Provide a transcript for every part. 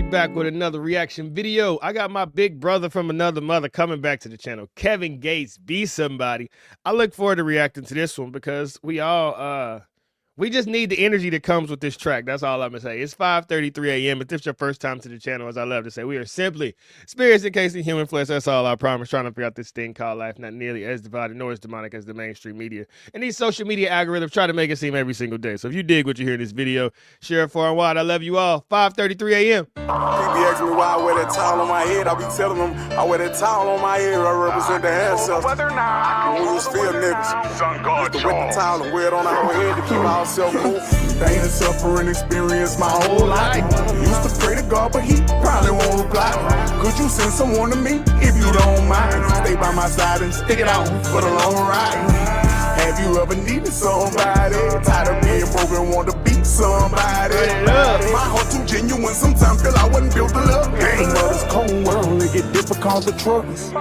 back with another reaction video. I got my big brother from another mother coming back to the channel, Kevin Gates, Be Somebody. I look forward to reacting to this one because we just need the energy that comes with this track. That's all I'm gonna say. It's 5:33 a.m. If this is your first time to the channel, as I love to say, we are simply spirits encased in human flesh. That's all I promise. Trying to figure out this thing called life, not nearly as divided nor as demonic as the mainstream media. And these social media algorithms try to make it seem every single day. So if you dig what you hear in this video, share it far and wide. I love you all. 5:33 a.m. People ask me why I wear that towel on my head. I be telling them I wear that towel on my head. I represent the ancestors. When we was field niggas, used to wet the towel and wear it on our head to keep ourselves moving. Pain and suffering experience my whole life. Used to pray to God, but he probably won't reply. Could you send someone to me if you don't mind? Stay by my side and stick it out for the long ride. Have you ever needed somebody? Tired of being broken, want to beat somebody. My heart too genuine, sometimes feel I wasn't built to love. Dang, but it's cold world, it get difficult to trust.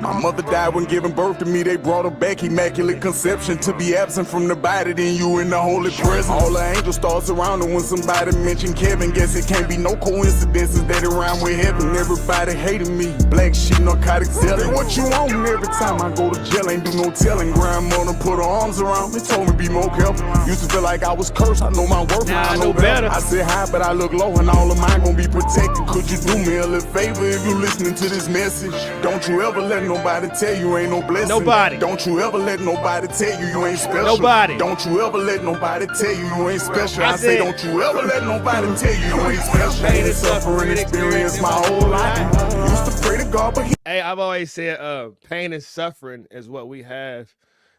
My mother died when giving birth to me. They brought her back, immaculate conception. To be absent from the body, then you in the holy presence. All the angel stars surrounding when somebody mentioned Kevin. Guess it can't be no coincidences that it rhyme with heaven. Everybody hated me, black shit, narcotic selling. What you want every time I go to jail? Ain't do no telling. Grandmother put her arms around me, told me be more careful. Used to feel like I was cursed, I know my worth, now I know better. I sit high, but I look low, and all of mine gon' be protected. Could you do me a little favor if you listening to this message? Don't you ever let nobody tell you ain't no blessing. Nobody. Don't you ever let nobody tell you you ain't special. Nobody. Don't you ever let nobody tell you you ain't special. I say don't you ever let nobody tell you you ain't special. Pain and suffering experience my whole life. Used to pray to God, but he... Hey, I've always said pain and suffering is what we have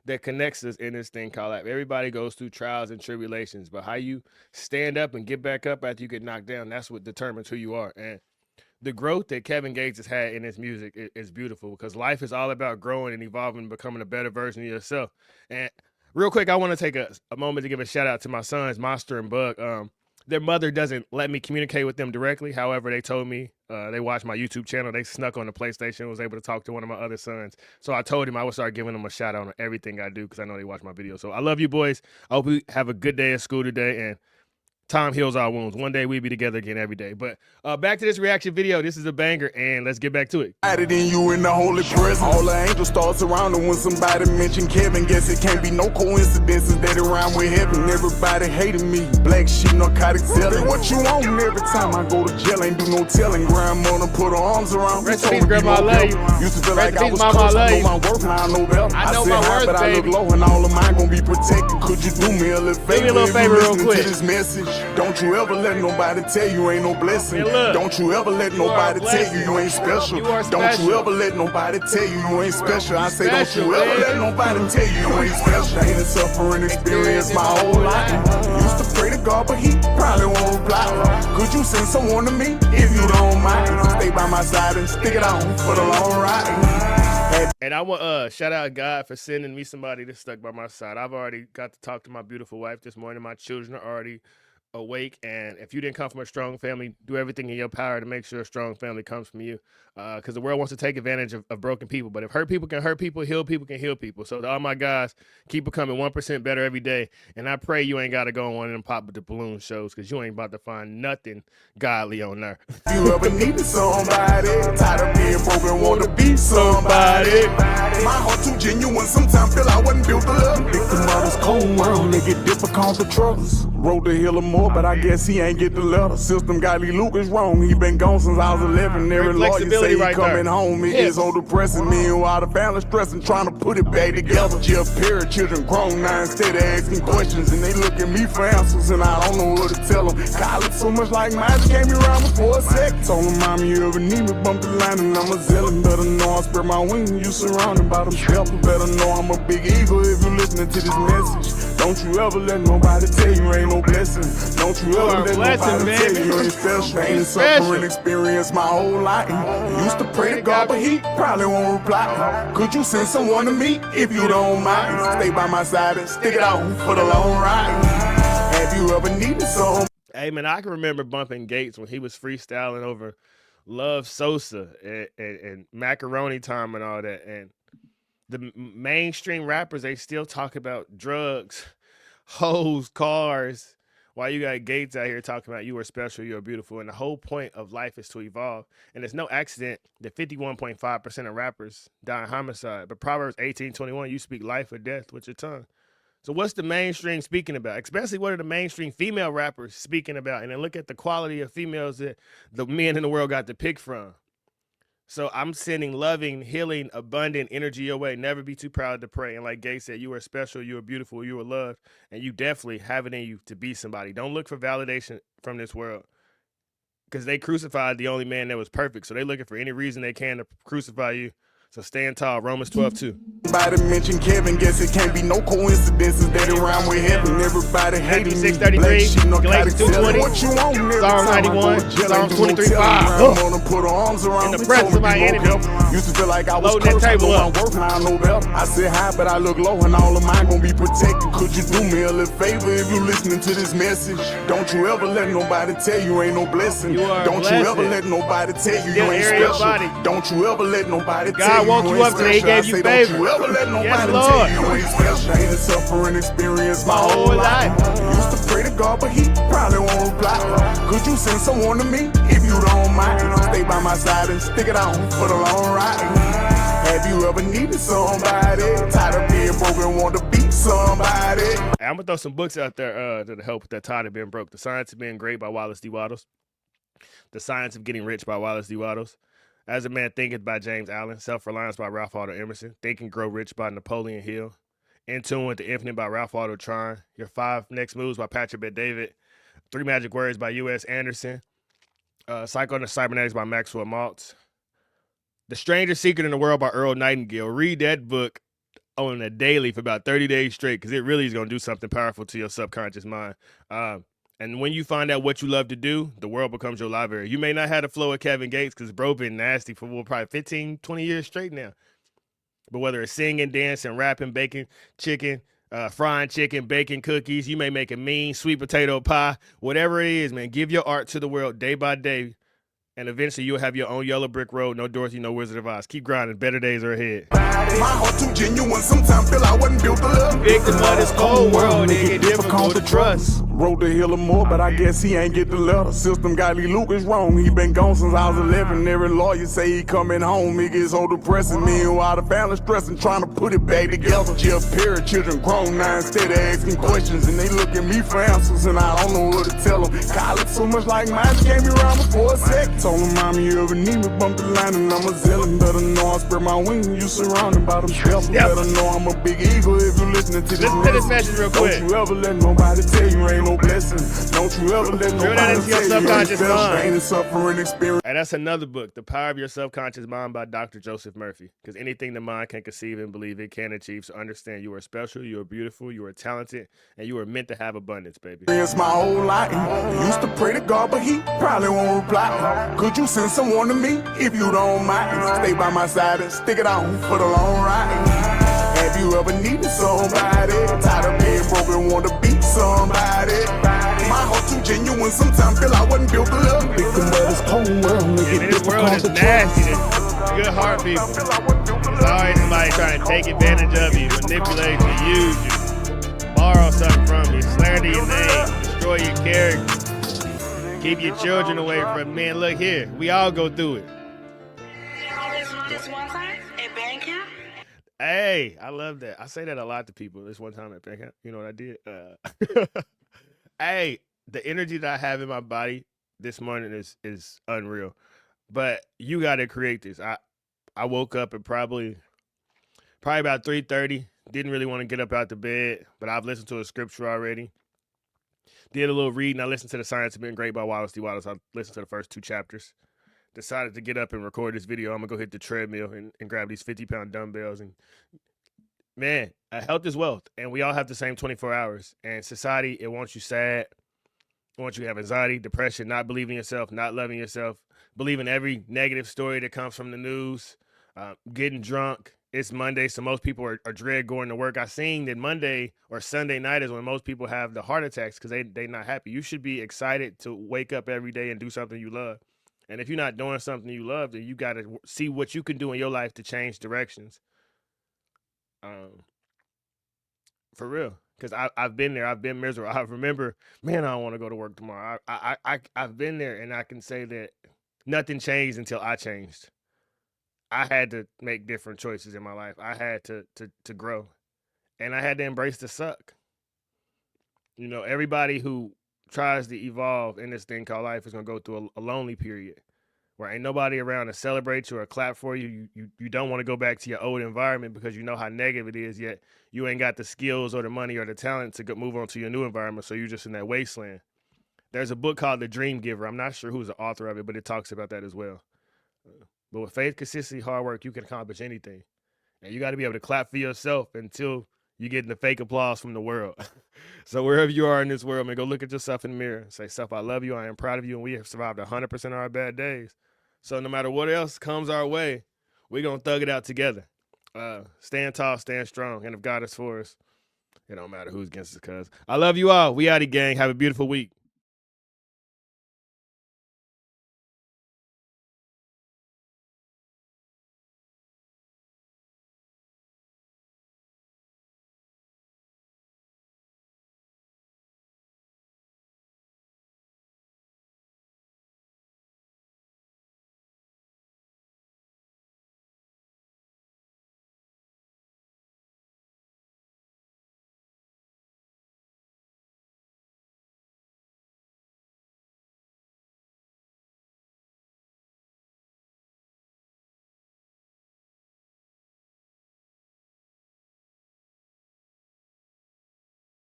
that connects us in this thing called life. Everybody goes through trials and tribulations, but how you stand up and get back up after you get knocked down, that's what determines who you are. And the growth that Kevin Gates has had in his music is beautiful because life is all about growing and evolving and becoming a better version of yourself. And real quick, I want to take a moment to give a shout out to my sons, Monster and Bug. Their mother doesn't let me communicate with them directly. However, they told me they watched my YouTube channel. They snuck on the PlayStation, was able to talk to one of my other sons. So I told him I would start giving them a shout out on everything I do because I know they watch my videos. So I love you boys. I hope you have a good day at school today. And time heals our wounds. One day we'll be together again every day. But back to this reaction video. This is a banger, and let's get back to it. Added in you in the holy presence. All the angel stars surrounding when somebody mentioned Kevin. Guess it can't be no coincidences that it rhyme with heaven. Everybody hated me, black shit, narcotic selling. What you want every time I go to jail? Ain't do no telling. Grandmother put her arms around me. Rest in peace, Grandma, I love you. Used to feel like I was cursed. I know my worth, now I know better. I know my worth, but I look low and all of mine gon' be protected. Could you do me a little favor? Do me a little favor real quick. To this message? Don't you ever let nobody tell you ain't no blessing. Don't you ever let nobody tell you you ain't special. Don't you ever let nobody tell you you ain't special. I say don't you ever let nobody tell you you ain't special. Pain and suffering experience my whole life. Used to pray to God, but he probably won't reply. Could you send someone to me if you don't mind? Stay by my side and stick it out for the long ride. And I want shout out God for sending me somebody that stuck by my side. I've already got to talk to my beautiful wife this morning. My children are already awake, and if you didn't come from a strong family, do everything in your power to make sure a strong family comes from you, because the world wants to take advantage of broken people. But if hurt people can hurt people, heal people can heal people. So to all my guys, keep becoming 1% better every day, and I pray you ain't got to go on one of them pop with the balloon shows, because you ain't about to find nothing godly on there. You ever needed somebody, tired of being broken, want to be somebody. My heart too genuine, sometimes feel I wasn't built to love. Victim of this cold world, they get difficult to trust. Wrote to heal him more, but I guess he ain't get the letter. System got Lee Lucas wrong. He been gone since I was 11. Every lawyer say he right coming home. It is so depressing. Meanwhile, the family stressing, trying to put it back together. Just parent children grown now instead of asking questions, and they look at me for answers, and I don't know what to tell them. God look so much like magic, came around before a sec. Told him, Mama, you ever need me, bump the line, and I'm a zealot. Better know I spread my wings, you surrounded by them steppers. Better know I'm a big eagle if you listening to this message. Don't you ever let nobody tell you ain't no blessing. Don't you ever let nobody tell you you ain't special. Pain and suffering experience my whole life. Used to pray to God, but he probably won't reply. Could you send someone to me if you don't mind? Stay by my side and stick it out for the long ride. Have you ever needed some? Hey man, I can remember bumping Gates when he was freestyling over Love Sosa and Macaroni Time and all that. And the mainstream rappers, they still talk about drugs, hoes, cars, Why you got Gates out here talking about you are special, you are beautiful, and the whole point of life is to evolve. And it's no accident that 51.5% of rappers die in homicide. But Proverbs 18:21, you speak life or death with your tongue. So what's the mainstream speaking about? Especially what are the mainstream female rappers speaking about? And then look at the quality of females that the men in the world got to pick from. So I'm sending loving, healing, abundant energy your way. Never be too proud to pray. And like Gay said, you are special, you are beautiful, you are loved, and you definitely have it in you to be somebody. Don't look for validation from this world, because they crucified the only man that was perfect. So they're looking for any reason they can to crucify you. So stand tall. Romans 12:2. Everybody mention Kevin, guess it can't be no coincidences that it rhyme with heaven. Everybody hating me. 6:33, Galatians 2:20, What you want? Psalm 91, Psalm 23:5. Wanna put arms around In the me, presence of my enemy. Used to feel like I was Loading that cursed. I table know up. my worth, now I know better. I sit high, but I look low, and all of mine gon' be protected. Could you do me a little favor if you listening to this message? Don't you ever let nobody tell you ain't no blessing. You are Don't blessed. you ever let nobody tell you Still you ain't area your special. body. Don't you ever let nobody God tell you woke you ain't up today, he special. I gave you say, favor. don't you ever let nobody Yes, tell Lord. you ain't special. Ain't a suffering experience my whole life. Used to pray to God, but he probably won't reply. Could you send someone to me if you don't mind? Stay by my side and stick it out for the long ride. Have you ever needed somebody? Tired of being broken, want to beat somebody? I'm gonna throw some books out there to help with that tide of being broke. The Science of Being Great by Wallace D. Wattles. The Science of Getting Rich by Wallace D. Wattles. As a Man Thinketh by James Allen. Self-Reliance by Ralph Waldo Emerson. Think and Grow Rich by Napoleon Hill. In Tune with the Infinite by Ralph Waldo Trine. Your 5 Next Moves by Patrick Bet-David. 3 Magic Words by U.S. Anderson. Psycho and the Cybernetics by Maxwell Maltz. The Strangest Secret in the World by Earl Nightingale. Read that book on a daily for about 30 days straight, because it really is going to do something powerful to your subconscious mind. And when you find out what you love to do, the world becomes your library. You may not have the flow of Kevin Gates, because bro been nasty for probably 15, 20 years straight now. But whether it's singing, dancing, rapping, baking chicken, frying chicken, baking cookies, you may make a mean sweet potato pie, whatever it is, man, give your art to the world day by day. And eventually you'll have your own yellow brick road. No Dorothy, no Wizard of Oz. Keep grinding. Better days are ahead. My heart too genuine. Sometimes feel I wasn't built to love. Victim of this cold world, it get difficult to trust. Wrote to heal him more, but I guess he ain't get the letter. System got Lee Lucas wrong. He been gone since I was 11. Every lawyer say he coming home. It gets so depressing. Meanwhile, the family stressing, trying to put it back together. Just pair of children grown now instead of asking questions. And they look at me for answers, and I don't know what to tell them. College so much like mine, gave me around before a sec. Told him, mommy, you ever need me, bump the line, and I'm a zealot. Better know I spread my wings, you surrounded by them devils. Better know I'm a big eagle if you listening to this. Listen to this message real quick. Don't you ever let nobody tell you ain't no blessing. Don't you ever let Drill that nobody into your tell you ain't subconscious special. mind. Ain't a suffering experience. And that's another book, The Power of Your Subconscious Mind by Dr. Joseph Murphy. Because anything the mind can conceive and believe it can achieve. So understand you are special, you are beautiful, you are talented, and you are meant to have abundance, baby. It's my whole life. Used to pray to God, but he probably won't reply. Could you send someone to me if you don't mind? Stay by my side and stick it out for the long ride. Have you ever needed somebody? Tired of being broken, want to beat somebody? My heart too genuine, sometimes feel I wasn't built to love. Victim of this cold world, And this world is nasty. This good heart people. There's always somebody trying to take advantage of you, manipulate you, use you, borrow something from you, slander your name, destroy your character, keep your children away from men. Look here, we all go through it. Hey, I love that. I say that a lot to people. This one time at band camp, you know what I did? Hey, the energy that I have in my body this morning is unreal. But you got to create this. I woke up at probably about 3:30. Didn't really want to get up out the bed, but I've listened to a scripture already. Did a little reading. I listened to The Science of Being Great by Wallace D. Wattles. I listened to the first 2 chapters. Decided to get up and record this video. I'm going to go hit the treadmill and grab these 50-pound dumbbells. And man, health is wealth. And we all have the same 24 hours. And society, it wants you sad. It wants you to have anxiety, depression, not believing yourself, not loving yourself, believing every negative story that comes from the news, getting drunk. It's Monday, so most people are dread going to work. I seen that Monday or Sunday night is when most people have the heart attacks because they not happy. You should be excited to wake up every day and do something you love. And if you're not doing something you love, then you got to see what you can do in your life to change directions. For real. Because I've been there. I've been miserable. I remember, man, I don't want to go to work tomorrow. I've been there, and I can say that nothing changed until I changed. I had to make different choices in my life. I had to grow, and I had to embrace the suck. You know, everybody who tries to evolve in this thing called life is gonna go through a lonely period where ain't nobody around to celebrate you or clap for you. You don't want to go back to your old environment because you know how negative it is. Yet you ain't got the skills or the money or the talent to move on to your new environment. So you're just in that wasteland. There's a book called The Dream Giver. I'm not sure who's the author of it, but it talks about that as well. But with faith, consistency, hard work, you can accomplish anything. And you got to be able to clap for yourself until you get the fake applause from the world. So wherever you are in this world, man, go look at yourself in the mirror and say, self, I love you. I am proud of you. And we have survived 100% of our bad days. So no matter what else comes our way, we're going to thug it out together. Stand tall, stand strong. And if God is for us, it don't matter who's against us, cuz. I love you all. We out, gang. Have a beautiful week.